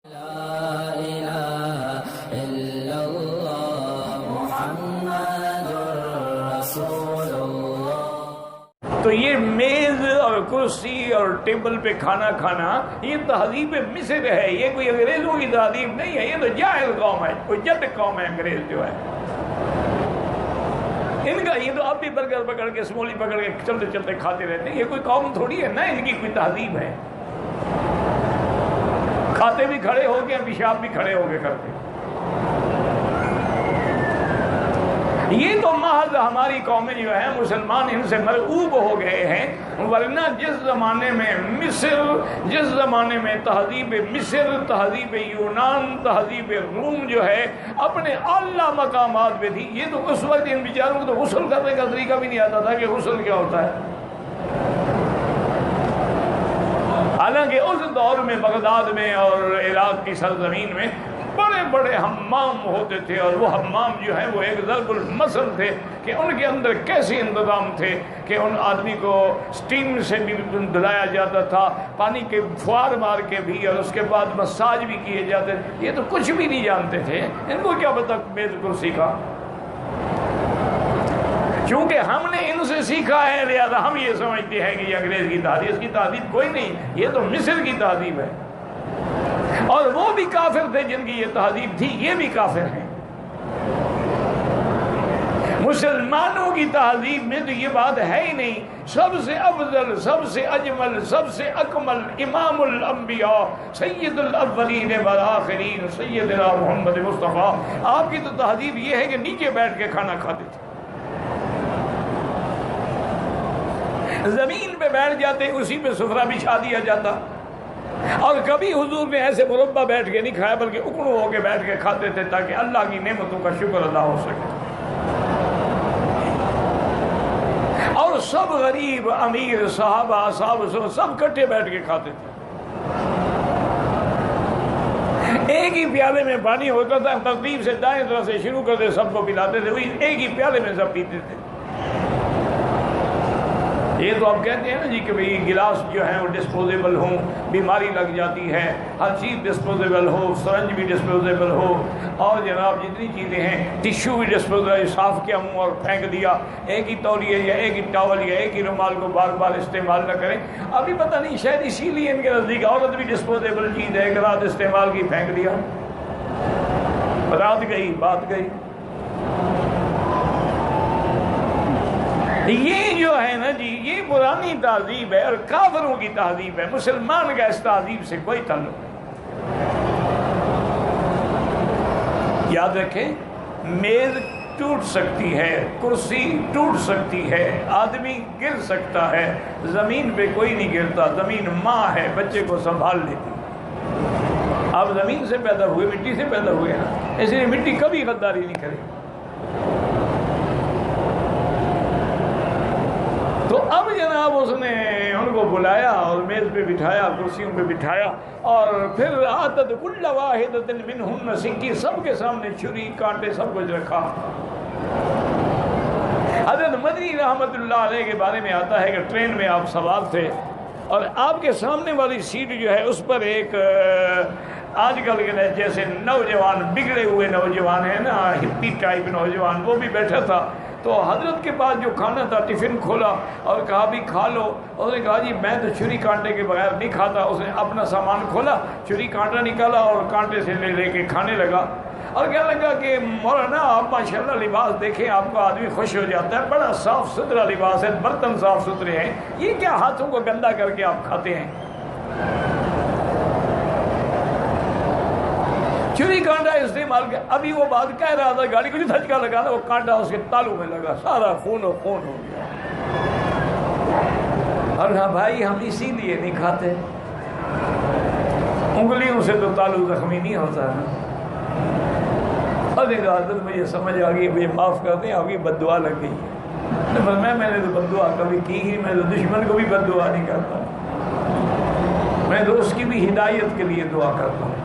لا الہ الا اللہ محمد رسول اللہ۔ تو یہ میز اور کرسی اور ٹیبل پہ کھانا کھانا یہ تہذیب مصر ہے، یہ کوئی انگریزوں کی تہذیب نہیں ہے، یہ تو جاہل قوم ہے، کوئی جد قوم ہے انگریز جو ہے ان کا۔ یہ تو اب بھی برگر پکڑ کے سمولی پکڑ کے چلتے چلتے کھاتے رہتے ہیں، یہ کوئی قوم تھوڑی ہے، نہ ان کی کوئی تہذیب ہے۔ کھاتے بھی کھڑے ہو کے، پیشاب بھی کھڑے ہو کے کرتے۔ یہ تو محض ہماری قومیں جو ہیں مسلمان ان سے مرعوب ہو گئے ہیں، ورنہ جس زمانے میں مصر، جس زمانے میں تہذیب مصر، تہذیب یونان، تہذیب روم جو ہے اپنے اعلیٰ مقامات پہ تھی، یہ تو اس وقت ان بیچاروں کو تو غسل کرنے کا طریقہ بھی نہیں آتا تھا کہ غسل کیا ہوتا ہے۔ حالانکہ اس دور میں بغداد میں اور عراق کی سرزمین میں بڑے بڑے حمام ہوتے تھے، اور وہ حمام جو ہیں وہ ایک ضرب المثل تھے کہ ان کے اندر کیسے انتظام تھے کہ ان آدمی کو سٹیم سے بھی دھلایا جاتا تھا، پانی کے فوار مار کے بھی، اور اس کے بعد مساج بھی کیے جاتے تھے۔ یہ تو کچھ بھی نہیں جانتے تھے، ان کو کیا پتہ میز کرسی کا۔ چونکہ ہم نے ان سے سیکھا ہے لہذا ہم یہ سمجھتے ہیں کہ یہ انگریز کی تہذیب، اس کی تہذیب کوئی نہیں، یہ تو مصر کی تہذیب ہے، اور وہ بھی کافر تھے جن کی یہ تہذیب تھی، یہ بھی کافر ہیں۔ مسلمانوں کی تہذیب میں تو یہ بات ہے ہی نہیں۔ سب سے افضل، سب سے اجمل، سب سے اکمل امام الانبیاء سید الاولین والآخرین سیدنا محمد مصطفیٰ، آپ کی تو تہذیب یہ ہے کہ نیچے بیٹھ کے کھانا کھاتے تھے، زمین پہ بیٹھ جاتے، اسی پہ سفرہ بچھا دیا جاتا، اور کبھی حضور نے ایسے مربع بیٹھ کے نہیں کھایا بلکہ اکڑوں ہو کے بیٹھ کے کھاتے تھے تاکہ اللہ کی نعمتوں کا شکر ادا ہو سکے۔ اور سب غریب، امیر، صحابہ، اصحاب سب کٹھے بیٹھ کے کھاتے تھے۔ ایک ہی پیالے میں پانی ہوتا تھا، ترتیب سے دائیں طرف سے شروع کرتے سب کو پلاتے تھے، وہی ایک ہی پیالے میں سب پیتے تھے۔ یہ تو آپ کہتے ہیں نا جی کہ بھئی گلاس جو ہیں وہ ڈسپوزیبل ہوں، بیماری لگ جاتی ہے، ہر چیز ڈسپوزیبل ہو، سرنج بھی ڈسپوزیبل ہو، اور جناب جتنی چیزیں ہیں، ٹیشو بھی ڈسپوزیبل، صاف کیا منہ اور پھینک دیا، ایک ہی تولیے یا ایک ہی ٹاول یا ایک ہی رومال کو بار بار استعمال نہ کریں۔ ابھی پتہ نہیں شاید اسی لیے ان کے نزدیک عورت بھی ڈسپوزیبل چیز ہے، ایک رات استعمال کی پھینک دیا، رات گئی بات گئی۔ یہ جو ہے نا جی یہ پرانی تہذیب ہے اور کافروں کی تہذیب ہے، مسلمان کا اس تہذیب سے کوئی تعلق نہیں۔ یاد رکھیں، میز ٹوٹ سکتی ہے، کرسی ٹوٹ سکتی ہے، آدمی گر سکتا ہے، زمین پہ کوئی نہیں گرتا، زمین ماں ہے، بچے کو سنبھال لیتی۔ آپ زمین سے پیدا ہوئے، مٹی سے پیدا ہوئے نا، اس لیے مٹی کبھی غداری نہیں کرے۔ تو اب جناب اس نے ان کو بلایا اور میز پہ بٹھایا، کرسیوں پہ بٹھایا، اور پھر عادت کل واحدۃ منہن سکی، سب کے سامنے چھری کانٹے سب کچھ رکھا۔ حضرت مدنی رحمت اللہ علیہ کے بارے میں آتا ہے کہ ٹرین میں آپ سوار تھے، اور آپ کے سامنے والی سیٹ جو ہے اس پر ایک آج کل کے جیسے نوجوان، بگڑے ہوئے نوجوان ہیں نا، ہپی ٹائپ نوجوان، وہ بھی بیٹھا تھا۔ تو حضرت کے پاس جو کھانا تھا ٹفن کھولا اور کہا بھی کھا لو، اس نے کہا جی میں تو چھری کانٹے کے بغیر نہیں کھاتا۔ اس نے اپنا سامان کھولا، چھری کانٹا نکالا اور کانٹے سے لے کے کھانے لگا، اور کہنے لگا کہ مولانا آپ ماشاءاللہ لباس دیکھیں، آپ کو آدمی خوش ہو جاتا ہے، بڑا صاف ستھرا لباس ہے، برتن صاف ستھرے ہیں، یہ کیا ہاتھوں کو گندا کر کے آپ کھاتے ہیں؟ چھری کانٹا استعمال کیا۔ ابھی وہ بات کہہ رہا تھا، گاڑی کو جو دھچکا لگا نا، وہ کانٹا اس کے تالو میں لگا، سارا خون و خون ہو گیا۔ اور کہا بھائی ہم اسی لیے نہیں کھاتے، انگلیوں سے تو تالو زخمی نہیں ہوتا ہے۔ اور ایک عادت مجھے سمجھ آ گئی، مجھے معاف کر دیں، آپ کی بد دعا لگ گئی۔ میں نے تو بد دعا کبھی کی ہی، میں تو دشمن کو بھی بد دعا نہیں کرتا، میں تو اس کی بھی ہدایت کے لیے دعا کرتا ہوں۔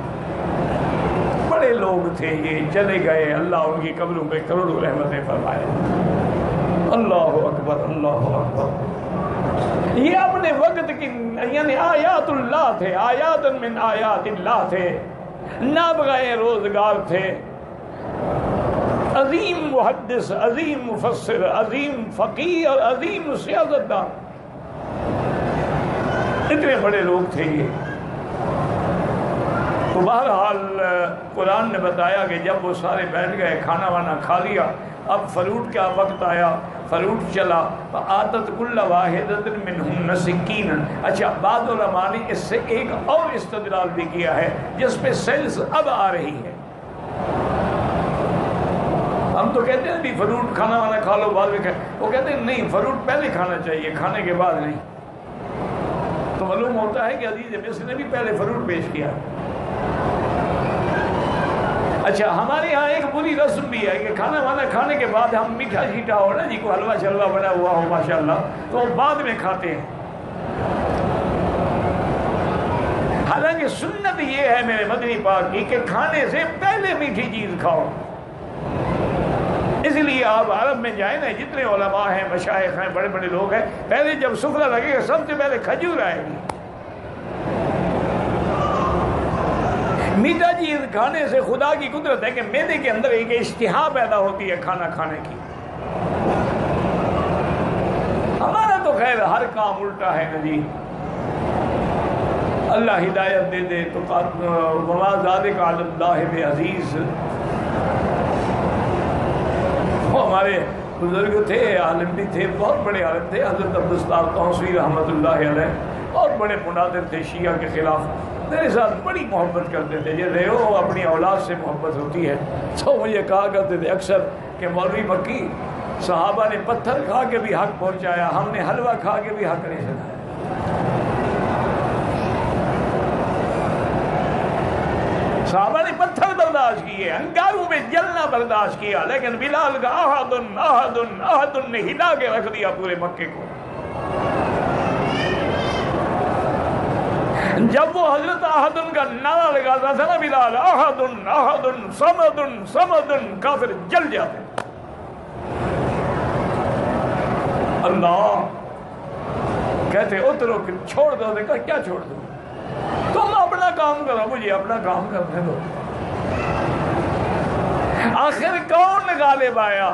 بڑے لوگ تھے، یہ چلے گئے، اللہ ان کی قبروں پہ کروڑوں رحمتیں فرمائے۔ اللہ اکبر، اللہ اکبر۔ یہ اپنے وقت کی یعنی آیات اللہ تھے، آیات من آیات اللہ تھے، نابغہ روزگار تھے، عظیم محدث، عظیم مفسر، عظیم فقیہ اور عظیم سیاستدان، اتنے بڑے لوگ تھے یہ۔ تو بہرحال قرآن نے بتایا کہ جب وہ سارے بیٹھ گئے، کھانا وانا کھا لیا، اب فروٹ کا وقت آیا، فروٹ چلا، فآتت کل واحدۃ منہن سکینا۔ اچھا، بعض علماء نے اس سے ایک اور استدلال بھی کیا ہے جس پہ سیلز اب آ رہی ہے۔ ہم تو کہتے ہیں بھی فروٹ کھانا وانا کھا لو بعد میں کھائیں، وہ کہتے ہیں نہیں، فروٹ پہلے کھانا چاہیے، کھانے کے بعد نہیں۔ تو معلوم ہوتا ہے کہ عزیز مصر نے بھی پہلے فروٹ پیش کیا۔ اچھا، ہمارے یہاں ایک بری رسم بھی ہے کہ کھانا وانا کھانے کے بعد ہم میٹھا شیٹھا ہو نا جی، کو حلوہ شلوہ بنا ہوا ہو ماشاءاللہ، تو بعد میں کھاتے ہیں۔ حالانکہ سنت یہ ہے میرے مدنی پاک کی کہ کھانے سے پہلے میٹھی چیز کھاؤ۔ اس لیے آپ عرب میں جائیں نا، جتنے علماء ہیں، مشائخ ہیں، بڑے بڑے لوگ ہیں، پہلے جب سفرہ لگے گا سب سے پہلے کھجور آئے گی۔ میٹھا چیز کھانے سے خدا کی قدرت ہے کہ معدے کے اندر ایک اشتہا پیدا ہوتی ہے کھانا کھانے کی۔ ہمارا تو خیر ہر کام الٹا ہے نا جی، اللہ ہدایت دے دے تو وما ذالک علی اللہ بعزیز۔ وہ ہمارے بزرگ تھے، عالم بھی تھے، بہت بڑے عالم تھے، حضرت عبدالستار طوسی رحمۃ اللہ علیہ، بہت بڑے مناظر تھے شیعہ کے خلاف، میرے ساتھ بڑی محبت کرتے تھے۔ یہ رہو اپنی اولاد سے محبت ہوتی ہے تو مجھے کہا کرتے تھے اکثر کہ مولوی مکی، صحابہ نے پتھر کھا کے بھی حق پہنچایا، ہم نے حلوہ کھا کے بھی حق نہیں سنایا۔ صحابہ نے پتھر برداشت کیے، انگاروں میں جلنا برداشت کیا، لیکن بلال کا احد احد احد نے ہلا کے رکھ دیا پورے مکے کو۔ جب وہ حضرت احد کا نعرہ لگاتا تھا نا بلال، احد احد صمد صمد، کافر جل جاتے۔ اللہ کہتے اترو، چھوڑ دو، کہا کیا چھوڑ دو، تم اپنا کام کرو، مجھے اپنا کام کرنے دو۔ آخر کون غالب آیا؟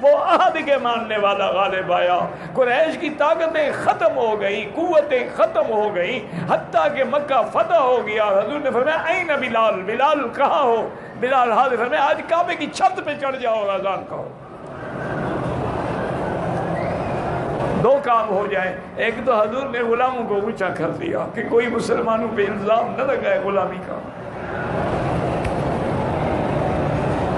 وہ عہد کے ماننے والا غالب آیا۔ قریش کی طاقتیں ختم ہو گئی، قوتیں ختم ہو گئی، حتیٰ کہ مکہ فتح ہو گیا۔ حضور نے فرمایا این بلال، بلال کہاں ہو؟ بلال حاضر، فرمایا آج کعبے کی چھت پہ چڑھ جاؤ، اذان کہو۔ دو کام ہو جائے، ایک تو حضور نے غلاموں کو اونچا کر دیا کہ کوئی مسلمانوں پہ الزام نہ لگائے غلامی کا،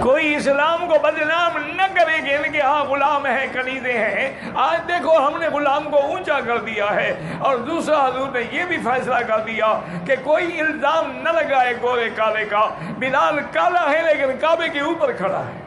کوئی اسلام کو بدنام نہ کرے کہ ان کے ہاں غلام ہیں، کنیزیں ہیں۔ آج دیکھو ہم نے غلام کو اونچا کر دیا ہے۔ اور دوسرا حضور نے یہ بھی فیصلہ کر دیا کہ کوئی الزام نہ لگائے گورے کالے کا۔ بلال کالا ہے لیکن کعبے کے اوپر کھڑا ہے۔